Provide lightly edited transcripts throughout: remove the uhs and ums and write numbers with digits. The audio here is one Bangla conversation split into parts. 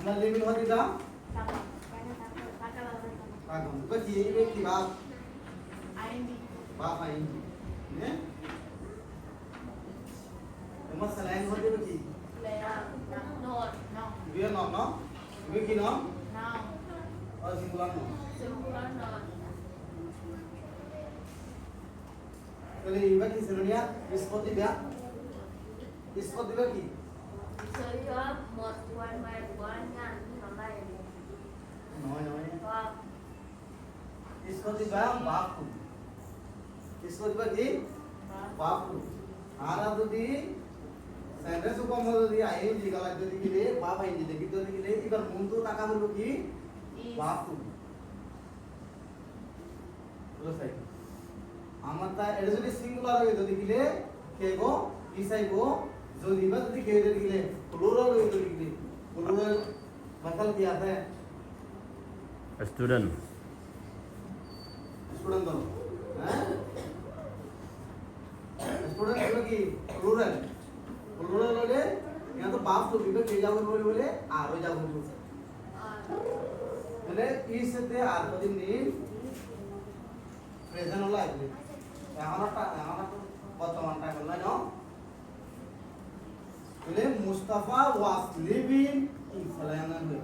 আমরা লিমিট হতে দাও কাগম তো কি কি বাপ বাপ আইনজি নে তোমার সালাইন হতে কি dia nom no ini ki nom oh singular nom তাহলে ইবা কি সেরনিয়া নিষ্পত্তি ব্যাক নিষ্পত্তি ব্যাক কি Isoriya một one by one nha nó đây নয় wow নিষ্পত্তি ব্যাক বাপু নিষ্পত্তি ব্যাক কি বাপু আরা যদি সেন্টেন্স কম যদি আইএনজি গলা যদি গিলে বাপ আইএনজি দেখি যদি গিলে এবার মুন্তো টাকা বলবো কি বাপু বলো সাই আমার তা এটা যদি সিঙ্গুলার হয়ে যদি গিলে কেগো ইসাইবো যদি বা যদি কে যদি গিলে প্লুরাল হয়ে যদি গিলে প্লুরাল मतलब क्या आता है स्टूडेंट स्टूडेंट दो हैं स्टूडेंट मतलब कि प्लुरल प्लुरल बोले यहाँ तो बाप तो बिल्कुल के जाओ बोले आरो जाओ बोले মানে ইস তে আর পদিন নি প্রেজেন্ট হলো আইলে এখনটা বর্তমানটা হলো না বলে মুস্তাফা ওয়াজ লিভিং ইন সালায়ানা হয়ে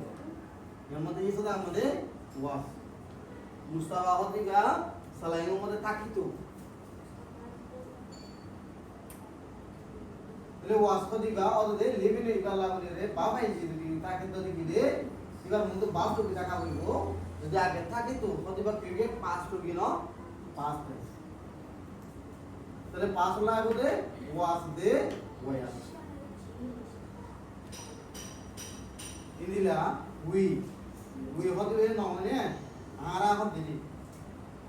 এর মধ্যে এই সাথে আমাদের ওয়াজ মুস্তাফা হতে গা সালায়ানের মধ্যে থাকিতো বলে ওয়াজ হতে গা ওদের লিভিং এর গলা বলে রে বাবা এই যদি থাকিতো দিলে এবার মধ্যে বাপ তো টাকা বলবো যদি আগে থাকিতো হতে বা পিরিয়ড পাস তো গিনো পাস তাহলে পাস হলো আগে ওয়াজ দে ওয়া ইন্দিলা উই হতে ন মানে আরা হতে দিলি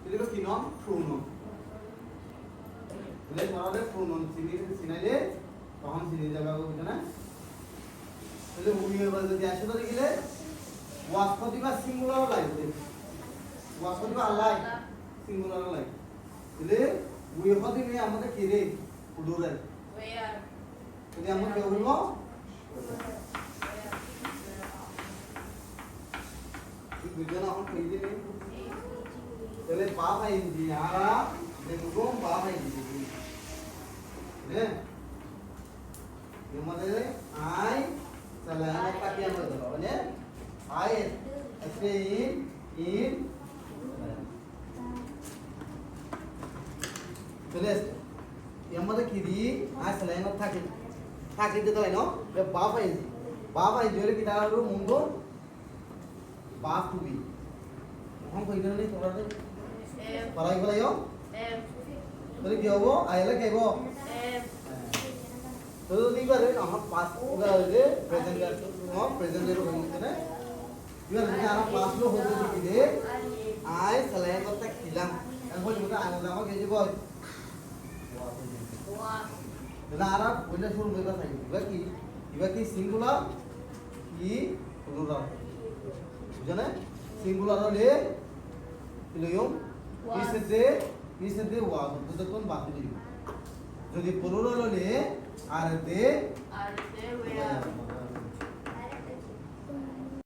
এগুলো কি নাম প্রোনাউন বলে পড়ালে প্রোনাউন চিনাইলে তখন চিনি যাবে বুঝছো না তাহলে উই এবার যদি আসে তো গেলে ওয়াজ প্রতিভা সিঙ্গুলার লাগবে ওয়াজ প্রতিভা আল্লাহ সিঙ্গুলার লাগবে তাহলে উই প্রতিভা আমাদের কি রে প্লুরাল where যদি আমরা কি বলবো বিজ্ঞান এখন কই দিলে তাহলে বাপ আইনজি আরা দেখো বাপ আইনজি হ্যাঁ আমাদের আই সালানা কাটিয়া বলতে মানে আই আছে ইন তাহলে আমাদের কি দি আই সালানা থাকে থাকে দিতে হয় না বাপ আইনজি হলে কি তার মুন্ডো বাপ টু বি এখন কই দিলে তোমরা পড়াই বলাইও em তাহলে কি হবো আইলা কি হবো em তো দিবারে আমার পাস ওগালে প্রেজেন্ট প্রেজেন্ট এর হইছে না এবার যদি আমরা ক্লাস লো হতে দিলে আই সালায় কথা খিলাম এখন বলবো আই না আমাকে যে বল wow না আর বলে শুরু হইবা থাকি এবার কি সিঙ্গুলার কি প্লুরাল বুঝছো না সিঙ্গুলার হলে ইলিয়ম পিছে ওয়াজ তো কোন বাকি দিবি যদি প্লুরাল হলে আর দে are they where